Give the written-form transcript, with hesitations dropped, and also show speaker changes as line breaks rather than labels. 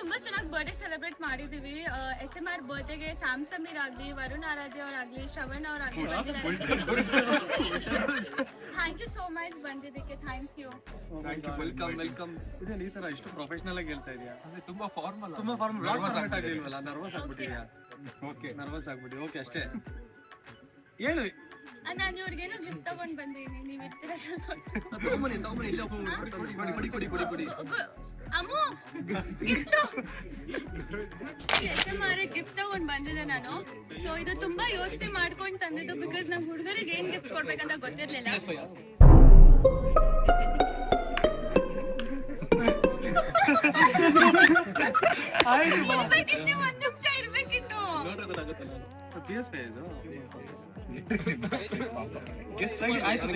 ತುಂಬಾ ಚೆನ್ನಾಗಿ birthday celebrate ಮಾಡಿದೀವಿ. SMR ಬರ್ಡೇಗೆ ಸ್ಯಾಮ್ ಸಮೀರ್ ಆಗ್ಲಿ, ವರುಣ್ ಆರಾಧ್ಯ ಅವರಾಗ್ಲಿ, ಶ್ರವಣ್ ಅವರಾಗ್ಲಿ ಥ್ಯಾಂಕ್ ಯು ಸೋ ಮಚ್ ಬಂದಿದ್ದಕ್ಕೆ. Thank you.
ವೆಲ್ಕಮ್. ಈ ತರ ಇಷ್ಟು ಪ್ರೊಫೆಷನಲ್ ಆಗಿ ಹೇಳ್ತಾ ಇದೀಯಾ?
ಅಂದ್ರೆ ತುಂಬಾ ಫಾರ್ಮಲ್
ನರ್ವಸ್ ಆಗ್ಬಿಟ್ಟಿದ್ಯಾ? ಓಕೆ, ನರ್ವಸ್ ಆಗ್ಬಿಟ್ಟು. ಓಕೆ, ಅಷ್ಟೇ ಹೇಳು.
ನಾನು ಇವ್ರಿಗೇನೋ ಗಿಫ್ಟ್ ತಗೊಂಡ್ ಬಂದೀನಿ, ನೀವ್ ಇರ್ತೀರ ಅಮ್ಮು ಗಿಫ್ಟ್ ಗಿಫ್ಟ್ ತಗೊಂಡ್ ಬಂದಿದ್ದೆ ನಾನು. ಸೊ ಇದು ತುಂಬಾ ಯೋಚನೆ ಮಾಡ್ಕೊಂಡು ತಂದಿದ್ದು, ಬಿಕಾಸ್ ನಂಗೆ ಹುಡುಗರಿಗೆ ಏನ್ ಗಿಫ್ಟ್ ಕೊಡ್ಬೇಕಂತ ಗೊತ್ತಿರ್ಲಿಲ್ಲ. ಒಂದ್ ನಿಮಿಷ ಇರ್ಬೇಕಿತ್ತು.
ಗೆಸ್ಟ್ ಆಗಿ ಆಯ್ತು.